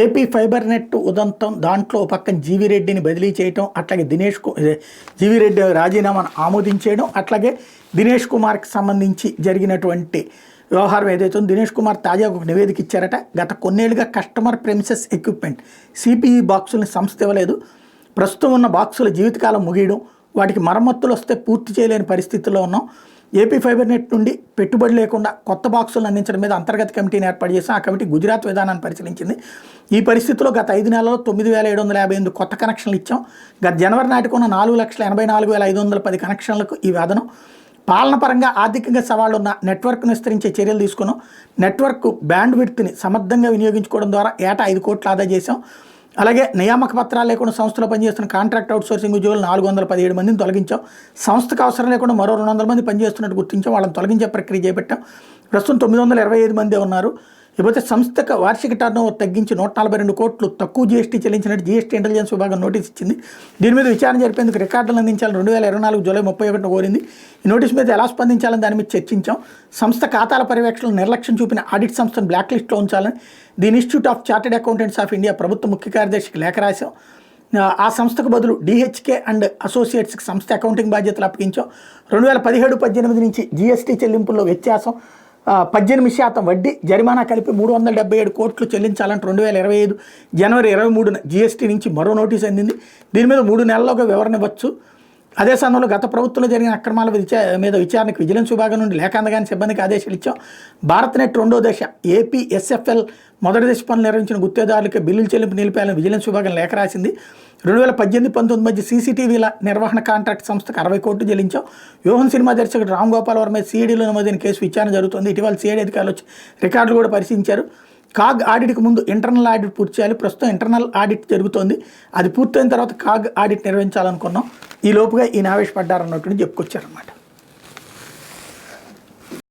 AP fibre net ఉదంతం దాంట్లో పక్కన జీవీ రెడ్డిని బదిలీ చేయటం, అట్లాగే జీవీ రెడ్డి రాజీనామాను ఆమోదించేయడం, అట్లాగే దినేష్ కుమార్కి సంబంధించి జరిగినటువంటి వ్యవహారం ఏదైతే ఉందో దినేష్ కుమార్ తాజాగా ఒక నివేదిక ఇచ్చారట. గత కొన్నేళ్లుగా కస్టమర్ ప్రెమిసెస్ ఎక్విప్మెంట్ సిపిఈ బాక్సుల్ని సంస్థ ఇవ్వలేదు. ప్రస్తుతం ఉన్న బాక్సుల జీవితకాలం ముగియడం, వాటికి మరమ్మతులు వస్తే పూర్తి చేయలేని పరిస్థితుల్లో ఉన్నాం. ఏపీ ఫైబర్ నెట్ నుండి పెట్టుబడి లేకుండా కొత్త బాక్సులను అందించడం మీద అంతర్గత కమిటీని ఏర్పాటు చేసాం. ఆ కమిటీ గుజరాత్ విధానాన్ని పరిశీలించింది. ఈ పరిస్థితిలో గత 5 నెలల్లో 9,758 కొత్త కనెక్షన్లు ఇచ్చాం. గత జనవరి నాటికి ఉన్న 4,84,510 కనెక్షన్లకు ఈ వేదనం. పాలన పరంగా ఆర్థికంగా సవాళ్లున్న నెట్వర్క్ను విస్తరించే చర్యలు తీసుకున్నాం. నెట్వర్క్ బ్యాండ్ విడ్త్ని సమర్థంగా వినియోగించుకోవడం ద్వారా ఏటా 5 కోట్లు ఆదా చేశాం. అలాగే నియామక పత్రాలు లేకుండా సంస్థలో పనిచేస్తున్న కాంట్రాక్ట్ అవుట్సోర్సింగ్ ఉద్యోగులు 417 మందిని తొలగించాం. సంస్థకు అవసరం లేకుండా మరో 200 మంది పనిచేస్తున్నట్టు గుర్తించాం. వాళ్ళని తొలగించే ప్రక్రియ చేపట్టాం. ప్రస్తుతం 925 మందే ఉన్నారు. ఇకపోతే సంస్థకు వార్షిక టర్నోవర్ తగ్గించి 142 కోట్లు తక్కువ జీఎస్టీ చెల్లించినట్టు జీఎస్టీ ఇంటెలిజెన్స్ విభాగం నోటీస్ ఇచ్చింది. దీని మీద విచారణ జరిపేందుకు రికార్డులు అందించాలని 2024 జూలై 31 కోరింది. ఈ నోటీస్ మీద ఎలా స్పందించాలని దాని మీద చర్చించాం. సంస్థ ఖాతాల పర్యవేక్షణలో నిర్లక్ష్యం చూపిన ఆడిట్ సంస్థను బ్లాక్ లిస్ట్లో ఉంచాలని the institute of chartered accountants of India ప్రభుత్వ ముఖ్య కార్యదర్శికి లేఖ రాశాం. ఆ సంస్థకు బదులు డిహెచ్కే అండ్ అసోసియేట్స్కి సంస్థ అకౌంటింగ్ బాధ్యతలు అప్పగించాం. 2017-18 నుంచి జీఎస్టీ చెల్లింపుల్లో వ్యత్యాసం 18% వడ్డీ జరిమానా కలిపి 377 కోట్లు చెల్లించాలని 2025 జనవరి 23న జీఎస్టీ నుంచి మరో నోటీస్ అందింది. దీని మీద 3 నెలల్లోగా వివరణ ఇవ్వచ్చు. అదే సమయంలో గత ప్రభుత్వంలో జరిగిన అక్రమాల మీద విచారణకు విజిలెన్స్ విభాగం నుండి లేఖ అందగానే సిబ్బందికి ఆదేశాలు ఇచ్చాం. భారత్ నెట్ రెండో దశ ఏపీఎస్ఎఫ్ఎల్ మొదటి దశ పనులు నిర్వహించిన గుత్తేదారులకి బిల్లులు చెల్లింపు నిలిపేయాలని విజిలెన్స్ విభాగం లేఖ రాసింది. 2018-19 మధ్య సీసీటీవీల నిర్వహణ కాంట్రాక్ట్ సంస్థకు 60 కోట్లు చెల్లించాం. వ్యూహం సినిమా దర్శకుడు రామ్ గోపాల్ వర్మ సిఐడిలో నమోదైన కేసు విచారణ జరుగుతుంది. ఇటీవల సిఐడి అధికారులు వచ్చి రికార్డులు కూడా పరిశీలించారు. కాగ్ ఆడిట్కి ముందు ఇంటర్నల్ ఆడిట్ పూర్తి చేయాలి. ప్రస్తుతం ఇంటర్నల్ ఆడిట్ జరుగుతోంది. అది పూర్తయిన తర్వాత కాగ్ ఆడిట్ నిర్వహించాలనుకున్నాం. ఈ లోపుగా ఈయన ఆవేశపడ్డారన్నట్టు చెప్పుకొచ్చారన్నమాట.